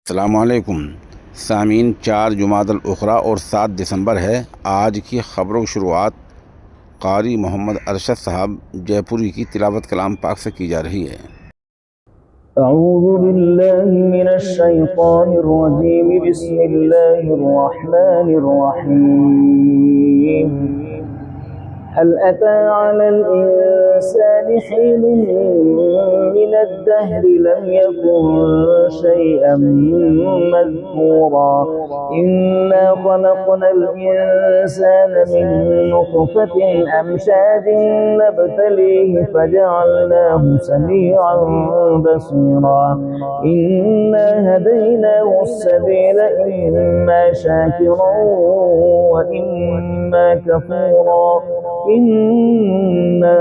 अस्सलामुअलैकुम सामीन। 4 जुमादल उखरा और 7 दिसंबर है। आज की ख़बरों की शुरुआत कारी मोहम्मद अरशद साहब जयपुरी की तिलावत कलाम पाक से की जा रही है। अऊज़ु बिल्लाहि मिनश शैतानिर रजीम, बिस्मिल्लाहिर रहमानिर रहीम। हल अता अलल इंसानि हीनुन मिनद दहरि लम यकुन शैअन मज़कूरा। इन्ना खलक़नल इंसाना मिन नुत्फ़तिन अमशाजिन नब्तलीहि फजअलनाहु समीअन बसीरा। इन्ना हदैनाहु अस्सबीला इम्मा शाकिरन व इम्मा कफूरा। इन्ना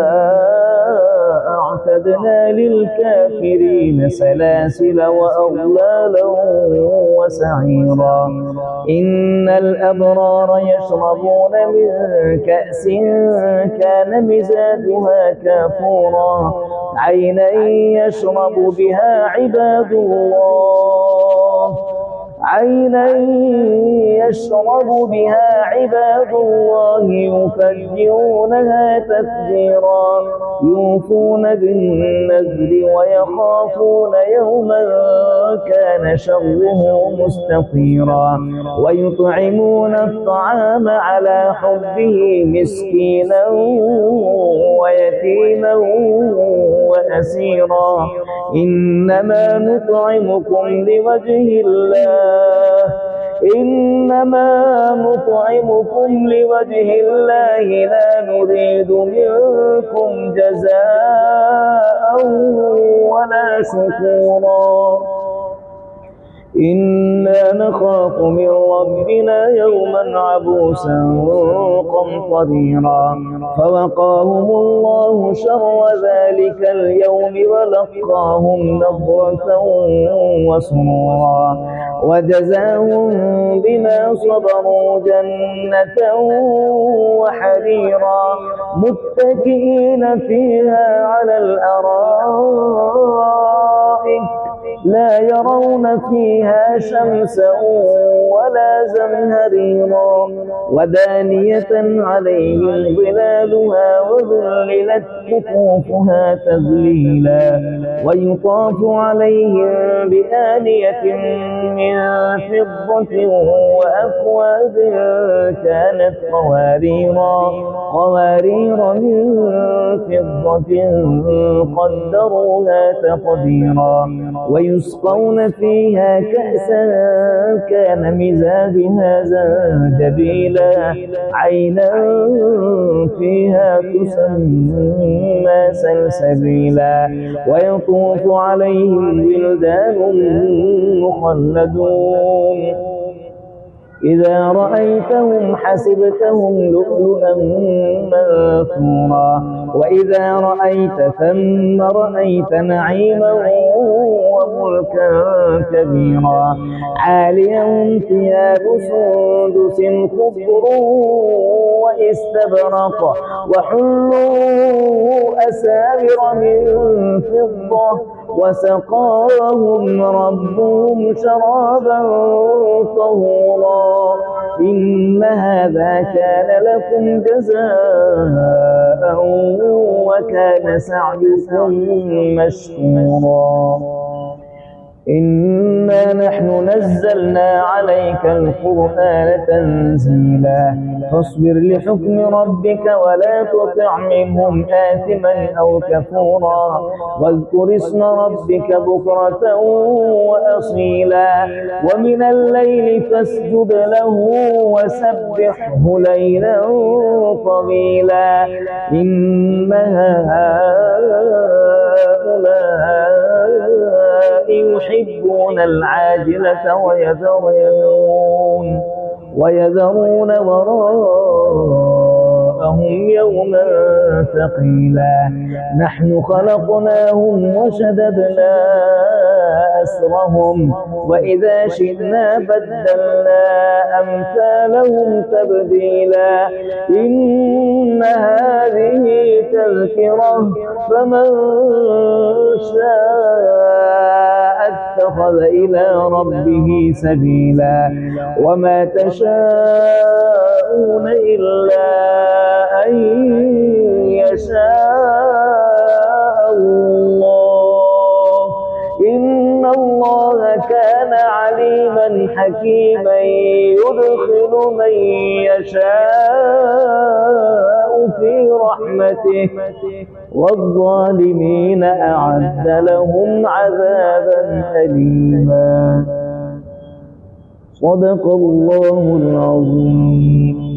अअतदना लिलकाफिरीन सलासिल व अग़लाला व सईरा। इन्नल अबरार यशरबून मिन कअसिन कान मिज़ाजुहा काफूरा। ऐनन यशरब बिहा इबादुल्लाह युफज्जिरूनहा तफजीरा। यूफून बिन्नज़्रि व यख़ाफ़ून यौमन कान शर्रुहु मुस्ततीरा। व युत्ዒमून अत्तआम अला हुब्बिहि मिस्कीनन व यतीमन व असीरा। इन्नमा नुत्ዒमुकुम लिवजहिल्लाह ला नुरीदु मिनकुम जज़ाअन वला शुकूरा। इन्ना नखाफु मिन रब्बिना यौमन अबूसन क़मतरीरा। फवक़ाहुमुल्लाहु शर्र ज़ालिकल यौमि व लक़्क़ाहुम नज़्रतन व सुरूरा। वजज़ाहुम बिमा सबरू जन्नतन व हरीरा। मुत्तकिईन फ़ीहा अलल अराइक ला यरौन फ़ीहा शम्सन वला ज़महरीरा। वदानियतन अलैहिम ज़िलालुहा वज़ुल्लिलत क़ुतूफ़ुहा तज़लीला। वयुताफ़ु अलैहिम बिआनियतिन मिन फ़िद्दतिन वअक्वाबिन कानत क़वारीर मिन फ़िद्दतिन क़द्दरूहा तक़दीरा। ويسقون فيها كأسا كان مزاجها زنجبيلا। عينا فيها تسمى سلسبيلا. ويطوف عليهم ولدان مخلدون إذا رأيتهم حسبتهم لؤلؤا منثورا. وإذا رأيت ثم رأيت نعيما وملكا كبيرا. عاليهم ثياب سندس خضر واستبرق وحلوا أساور من فضة وسقاهم ربهم شرابا طهورا. إن هذا كان لكم جزاء وكان سعيكم مشكورا. إنا نحن نزلنا عليك القرآن تنزيلا. فاصبر لحكم ربك ولا تطع منهم آثما أو كفورا. واذكر اسم ربك بكرة وأصيلا. ومن الليل فاسجد له وسبحه ليلا طويلا. إن هؤلاء يحبون العاجلة ويذرون وراءهم يوما ثقيلا. نحن خلقناهم وشددنا أسرهم وإذا شئنا بدلنا أمثالهم تبديلا. إن هذه تذكرة فمن شاء اتخذ إلى ربه سبيلا وما تشاءون إلا أن يشاء الله إن الله كان عليما حكيما يدخل من يشاء في رحمته والظالمين أعد لهم عذابا أليما صدق الله العظيم.